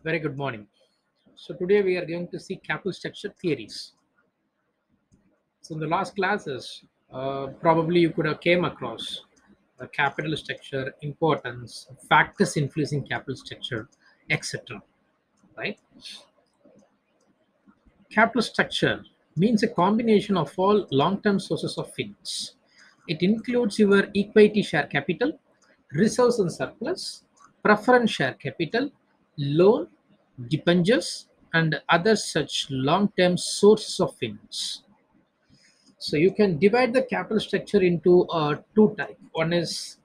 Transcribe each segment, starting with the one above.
Very good morning. So today we are going to see capital structure theories. So in the last classes, probably you could have came across the capital structure, importance, factors influencing capital structure, etc. Right? Capital structure means a combination of all long-term sources of finance. It includes your equity share capital, reserves and surplus, preference share capital, loan, debentures, and other such long-term sources of finance. So you can divide the capital structure into two types. One is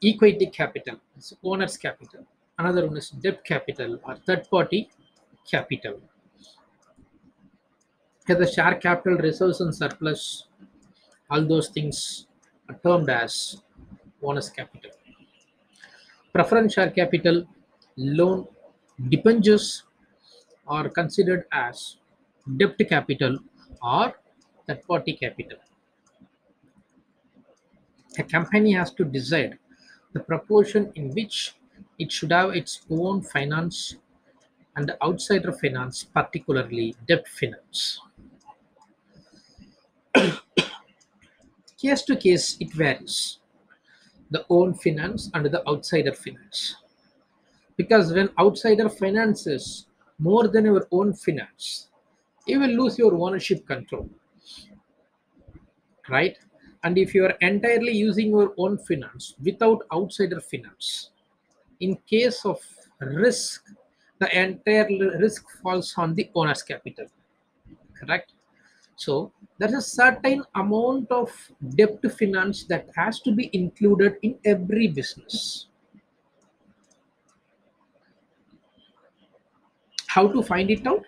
equity capital, it's owner's capital. Another one is debt capital or third-party capital. Here the share capital, reserves and surplus, all those things are termed as owner's capital. Preference share capital, loan, debentures are considered as debt capital or third party capital. A company has to decide the proportion in which it should have its own finance and outsider finance, particularly debt finance. Case to case, it varies, the own finance and the outsider finance. Because when outsider finance is more than your own finance, you will lose your ownership control, right? And if you are entirely using your own finance without outsider finance, in case of risk, the entire risk falls on the owner's capital, correct? So there's a certain amount of debt finance that has to be included in every business. How to find it out?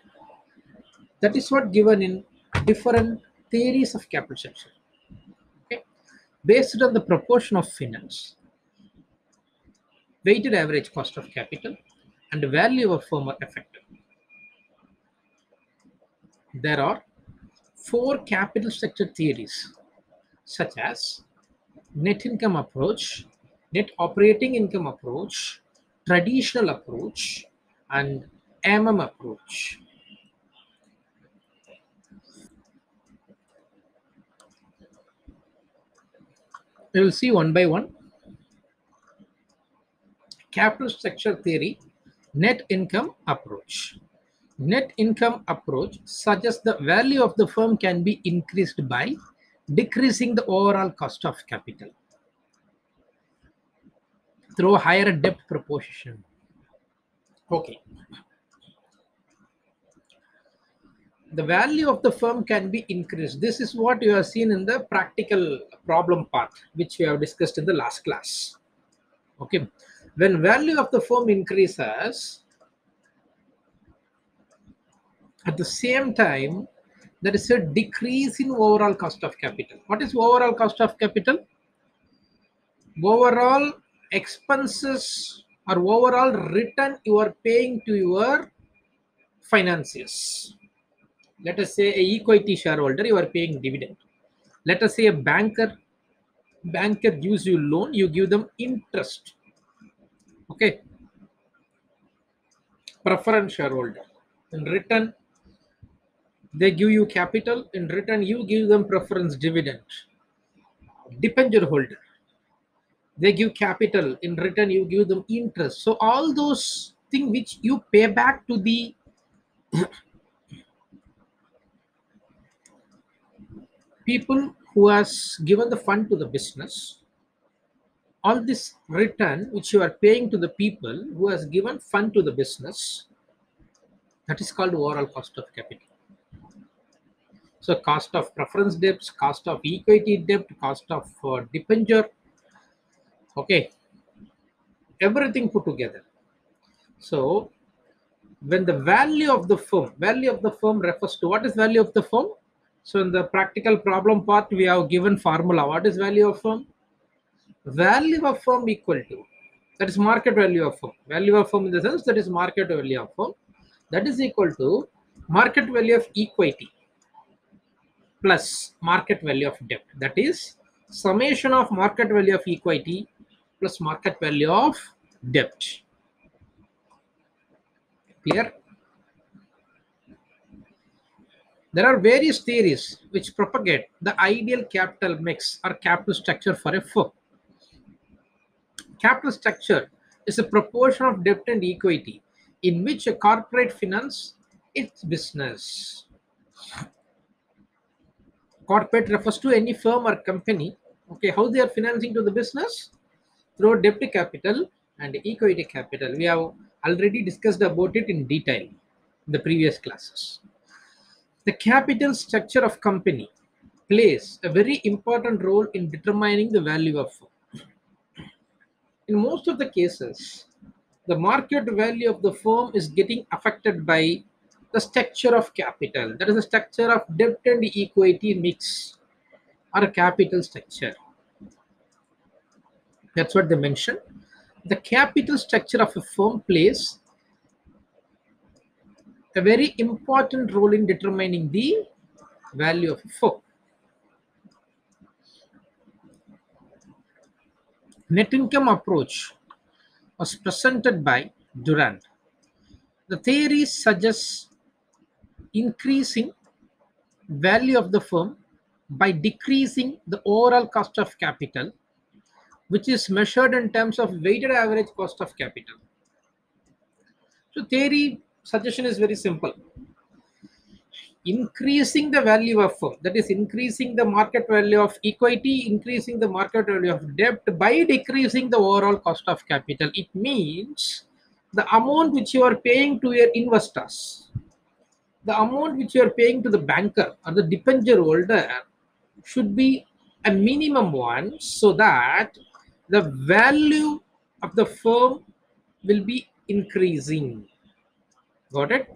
That is what given in different theories of capital structure. Okay, based on the proportion of finance, weighted average cost of capital, and the value of firm are affected. There are four capital structure theories, such as net income approach, net operating income approach, traditional approach, and approach. We will see one by one. Capital structure theory, net income approach. Net income approach suggests the value of the firm can be increased by decreasing the overall cost of capital through a higher debt proportion. Okay. The value of the firm can be increased. This is what you have seen in the practical problem part, which we have discussed in the last class. Okay. When value of the firm increases, at the same time, there is a decrease in overall cost of capital. What is overall cost of capital? Overall expenses or overall return you are paying to your financiers. Let us say a equity shareholder, you are paying dividend. Let us say a banker gives you loan, you give them interest. Okay. Preference shareholder, in return they give you capital, in return you give them preference dividend. Debenture holder, they give capital, in return you give them interest. So all those things which you pay back to the people who has given the fund to the business, all this return which you are paying to the people who has given fund to the business, that is called overall cost of capital. So cost of preference debts, cost of equity debt, cost of debenture, okay, everything put together. So when the value of the firm refers to what is value of the firm. So in the practical problem part, we have given formula. What is value of firm? Value of firm equal to, that is market value of firm. Value of firm in the sense that is market value of firm. That is equal to market value of equity plus market value of debt. That is summation of market value of equity plus market value of debt. Clear? There are various theories which propagate the ideal capital mix or capital structure for a firm. Capital structure is a proportion of debt and equity in which a corporate finance its business. Corporate refers to any firm or company. Okay, how they are financing to the business? Through debt capital and equity capital. We have already discussed about it in detail in the previous classes. The capital structure of company plays a very important role in determining the value of firm. In most of the cases, the market value of the firm is getting affected by the structure of capital. That is the structure of debt and equity mix or a capital structure. That's what they mention. The capital structure of a firm plays a very important role in determining the value of a firm. Net income approach was presented by Durand. The theory suggests increasing value of the firm by decreasing the overall cost of capital, which is measured in terms of weighted average cost of capital. So theory suggestion is very simple. Increasing the value of firm, that is increasing the market value of equity, increasing the market value of debt by decreasing the overall cost of capital. It means the amount which you are paying to your investors, the amount which you are paying to the banker or the debenture holder should be a minimum one, so that the value of the firm will be increasing. Got it?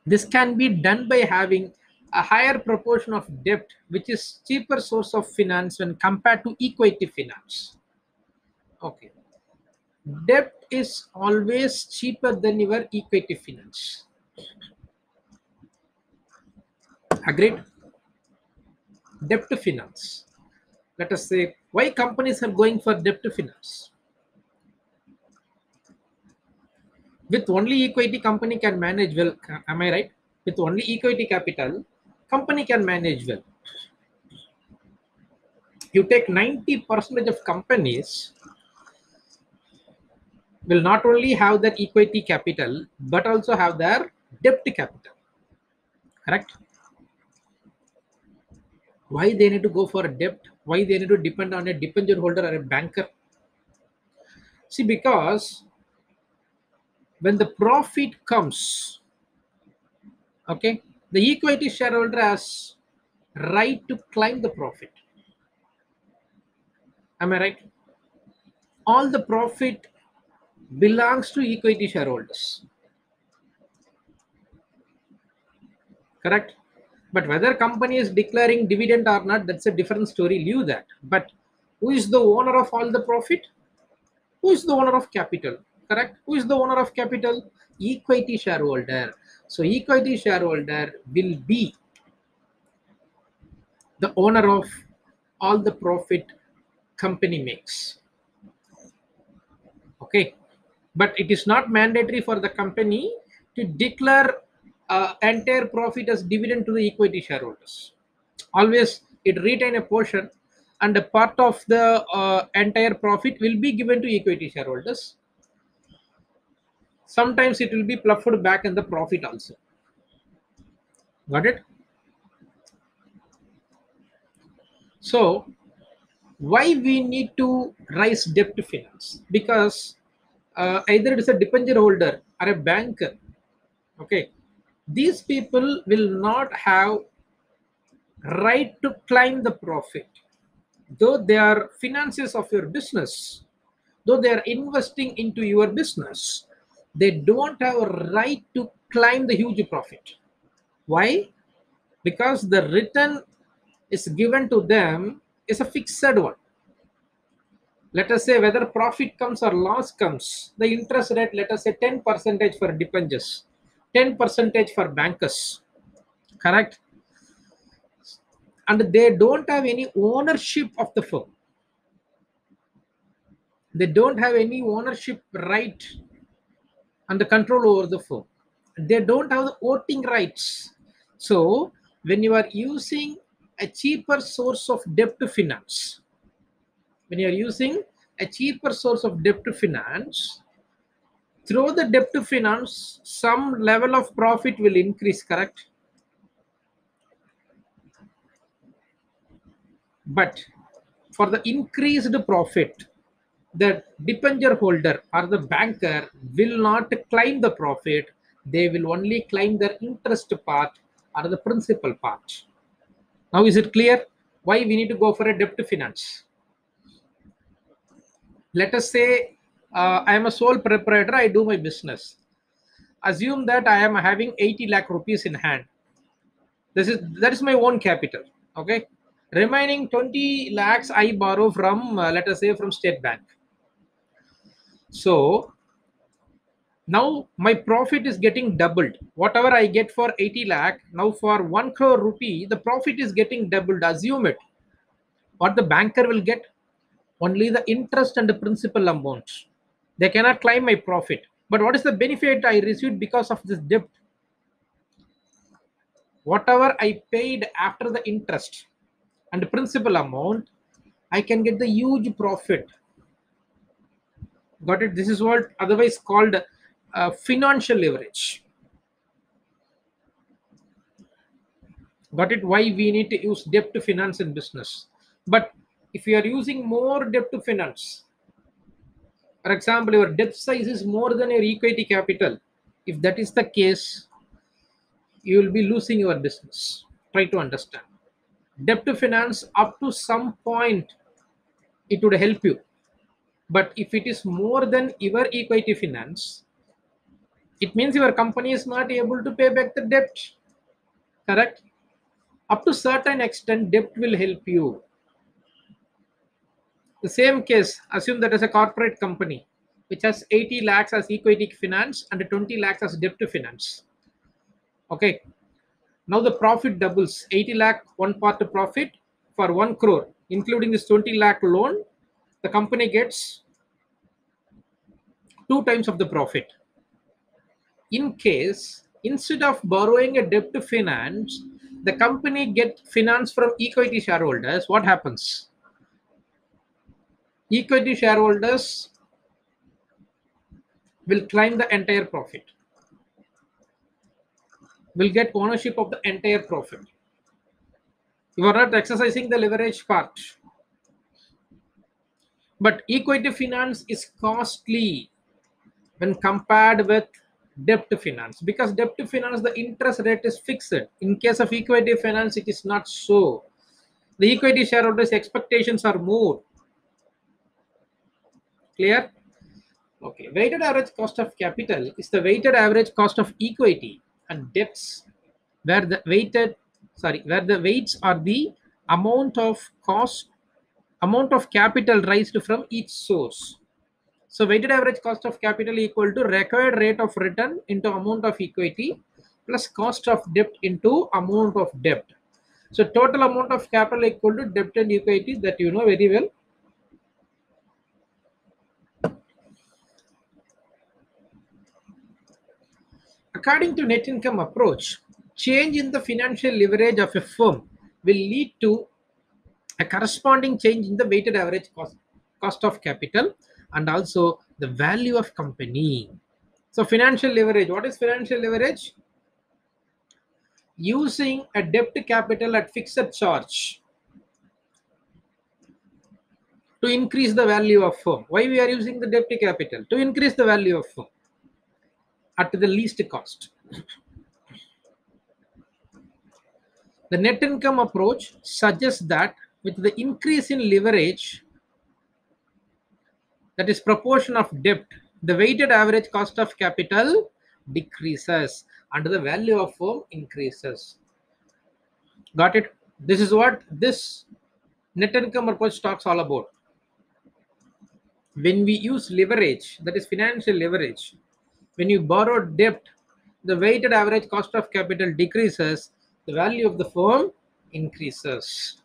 This can be done by having a higher proportion of debt, which is cheaper source of finance when compared to equity finance. Okay. Debt is always cheaper than your equity finance. Agreed? Debt finance. Let us say why companies are going for debt finance. With only equity, company can manage well. Am I right? With only equity capital, company can manage well. You take 90% of companies will not only have that equity capital but also have their debt capital. Correct? Why they need to go for a debt? Why they need to depend on a debenture holder or a banker? See, because when the profit comes, okay, the equity shareholder has right to claim the profit. Am I right? All the profit belongs to equity shareholders. Correct? But whether company is declaring dividend or not, that's a different story. Leave that. But who is the owner of all the profit? Who is the owner of capital? Correct? Who is the owner of capital? Equity shareholder. So equity shareholder will be the owner of all the profit company makes. Okay, but it is not mandatory for the company to declare entire profit as dividend to the equity shareholders. Always it retain a portion, and a part of the entire profit will be given to equity shareholders. Sometimes it will be pluffed back in the profit also. Got it? So why we need to raise debt finance? Because either it is a debenture holder or a banker. Okay, these people will not have right to claim the profit, though they are finances of your business, though they are investing into your business. They don't have a right to claim the huge profit. Why? Because the return is given to them is a fixed one. Let us say whether profit comes or loss comes, the interest rate, let us say 10% for debentures, 10% for bankers. Correct? And they don't have any ownership of the firm. They don't have any ownership right and the control over the firm. They don't have the voting rights. So when you are using a cheaper source of debt to finance, when you are using a cheaper source of debt to finance, through the debt to finance, some level of profit will increase, correct? But for the increased profit, the debenture holder or the banker will not claim the profit. They will only claim their interest part or the principal part. Now, is it clear why we need to go for a debt to finance? Let us say I am a sole proprietor, I do my business. Assume that I am having 80 lakh rupees in hand. That is my own capital. Okay. Remaining 20 lakhs I borrow from let us say from State Bank. So now my profit is getting doubled. Whatever I get for 80 lakh, now for 1 crore rupee, the profit is getting doubled. Assume it. What the banker will get? Only the interest and the principal amount. They cannot claim my profit. But what is the benefit I received because of this debt? Whatever I paid after the interest and the principal amount, I can get the huge profit. Got it? This is what otherwise called financial leverage. Got it? Why we need to use debt to finance in business? But if you are using more debt to finance, for example, your debt size is more than your equity capital. If that is the case, you will be losing your business. Try to understand. Debt to finance up to some point it would help you. But if it is more than your equity finance, it means your company is not able to pay back the debt. Correct? Up to certain extent, debt will help you. The same case, assume that as a corporate company which has 80 lakhs as equity finance and 20 lakhs as debt to finance. Okay. Now the profit doubles. 80 lakh, one part of profit for 1 crore, including this 20 lakh loan, the company gets 2 times of the profit. In case, instead of borrowing a debt to finance, the company get finance from equity shareholders, what happens? Equity shareholders will claim the entire profit, will get ownership of the entire profit. You are not exercising the leverage part. But equity finance is costly when compared with debt finance, because debt finance the interest rate is fixed. In case of equity finance, it is not so. The equity shareholders' expectations are more. Clear? Okay. Weighted average cost of capital is the weighted average cost of equity and debts, where the weights are the amount of capital raised from each source. So weighted average cost of capital equal to required rate of return into amount of equity plus cost of debt into amount of debt. So total amount of capital equal to debt and equity, that you know very well. According to net income approach, change in the financial leverage of a firm will lead to a corresponding change in the weighted average cost of capital and also the value of company. So financial leverage, what is financial leverage? Using a debt capital at fixed charge to increase the value of firm. Why we are using the debt capital? To increase the value of firm at the least cost. The net income approach suggests that with the increase in leverage, that is proportion of debt, the weighted average cost of capital decreases and the value of firm increases. Got it? This is what this net income approach talks all about. When we use leverage, that is financial leverage, when you borrow debt, the weighted average cost of capital decreases, the value of the firm increases.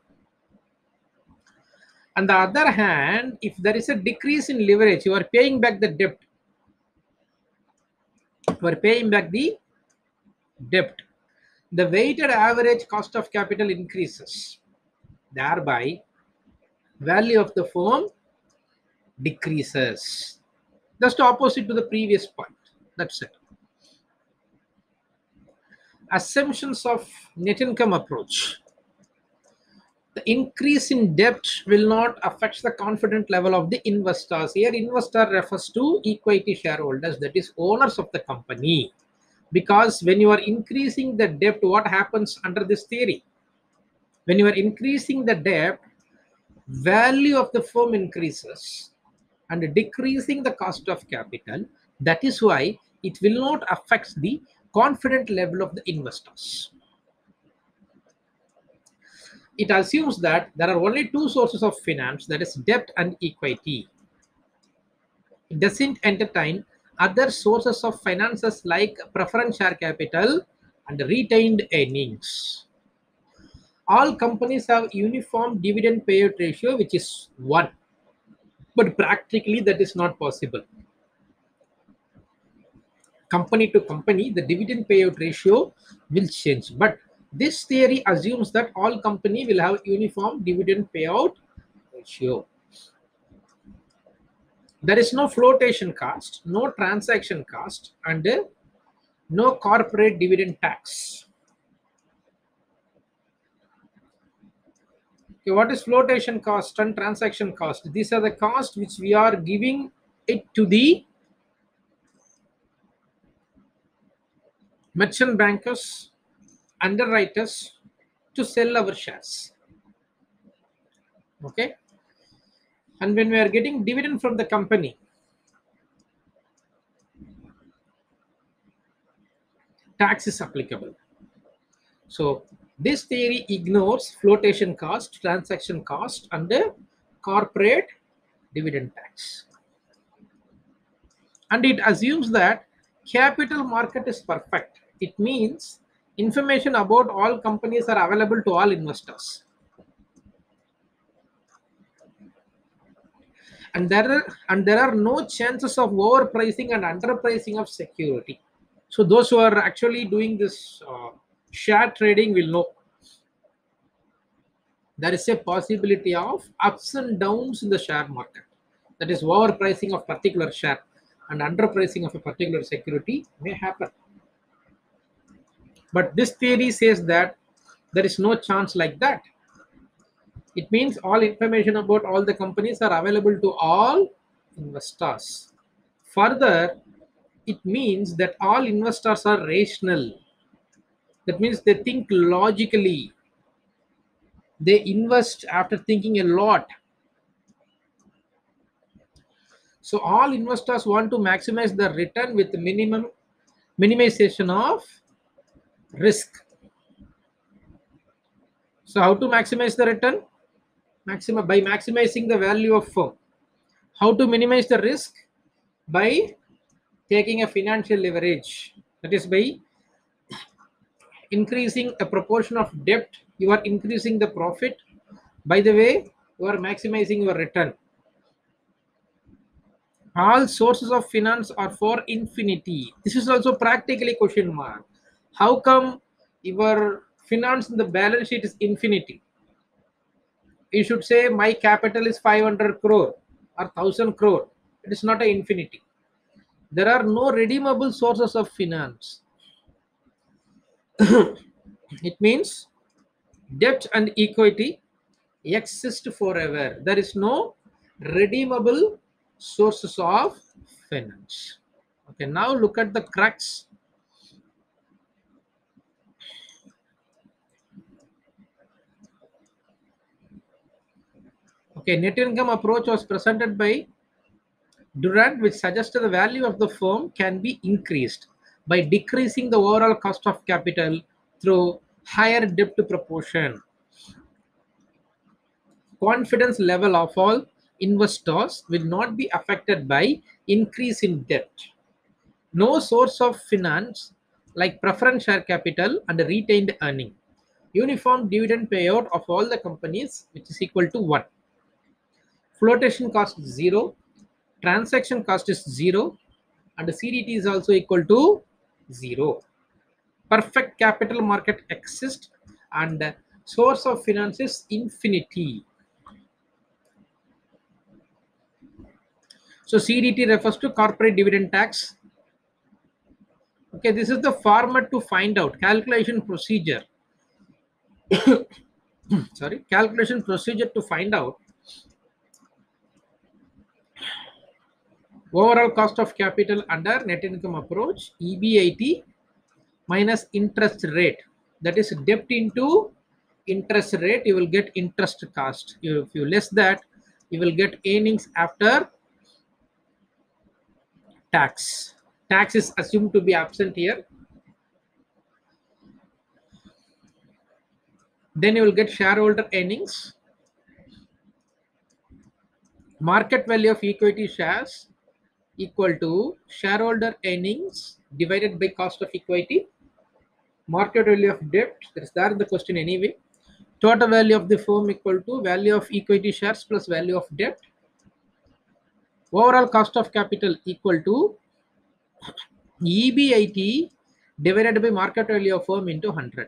On the other hand, if there is a decrease in leverage, you are paying back the debt. You are paying back the debt. The weighted average cost of capital increases. Thereby, value of the firm decreases. Just opposite to the previous point. That's it. Assumptions of net income approach. The increase in debt will not affect the confidence level of the investors. Here, investor refers to equity shareholders, that is, owners of the company. Because when you are increasing the debt, what happens under this theory? When you are increasing the debt, value of the firm increases and decreasing the cost of capital. That is why it will not affect the confidence level of the investors. It assumes that there are only two sources of finance, that is debt and equity. It doesn't entertain other sources of finances like preference share capital and retained earnings. All companies have uniform dividend payout ratio, which is 1. But practically that is not possible. Company to company, the dividend payout ratio will change. But this theory assumes that all company will have uniform dividend payout ratio. There is no flotation cost, no transaction cost, and no corporate dividend tax. Okay, what is flotation cost and transaction cost? These are the costs which we are giving it to the merchant bankers, underwriters to sell our shares. Okay, and when we are getting dividend from the company, tax is applicable. So this theory ignores flotation cost, transaction cost, and the corporate dividend tax. And it assumes that capital market is perfect. It means information about all companies are available to all investors. And there are no chances of overpricing and underpricing of security. So those who are actually doing this share trading will know there is a possibility of ups and downs in the share market. That is, overpricing of particular share and underpricing of a particular security may happen. But this theory says that there is no chance like that. It means all information about all the companies are available to all investors. Further, it means that all investors are rational. That means they think logically. They invest after thinking a lot. So all investors want to maximize the return with minimization of risk. So how to maximize the return? By maximizing the value of firm. How to minimize the risk? By taking a financial leverage. That is by increasing a proportion of debt, you are increasing the profit. By the way, you are maximizing your return. All sources of finance are for infinity. This is also practically question mark. How come your finance in the balance sheet is infinity? You should say my capital is 500 crore or 1000 crore. It is not an infinity. There are no redeemable sources of finance. It means debt and equity exist forever. There is no redeemable sources of finance. Okay, now look at the crux. Okay, net income approach was presented by Durant, which suggested the value of the firm can be increased by decreasing the overall cost of capital through higher debt proportion. Confidence level of all investors will not be affected by increase in debt. No source of finance like preference share capital and retained earning. Uniform dividend payout of all the companies, which is equal to 1. Flotation cost is 0. Transaction cost is 0. and CDT is also equal to 0. Perfect capital market exists and source of finance is infinity. So CDT refers to corporate dividend tax. Okay, this is the format to find out calculation procedure. Sorry, calculation procedure to find out overall cost of capital under net income approach, EBIT minus interest rate. That is debt into interest rate. You will get interest cost. If you less that, you will get earnings after tax. Tax is assumed to be absent here. Then you will get shareholder earnings, market value of equity shares equal to shareholder earnings divided by cost of equity, market value of debt, that is there in the question anyway, total value of the firm equal to value of equity shares plus value of debt, overall cost of capital equal to EBIT divided by market value of firm into 100.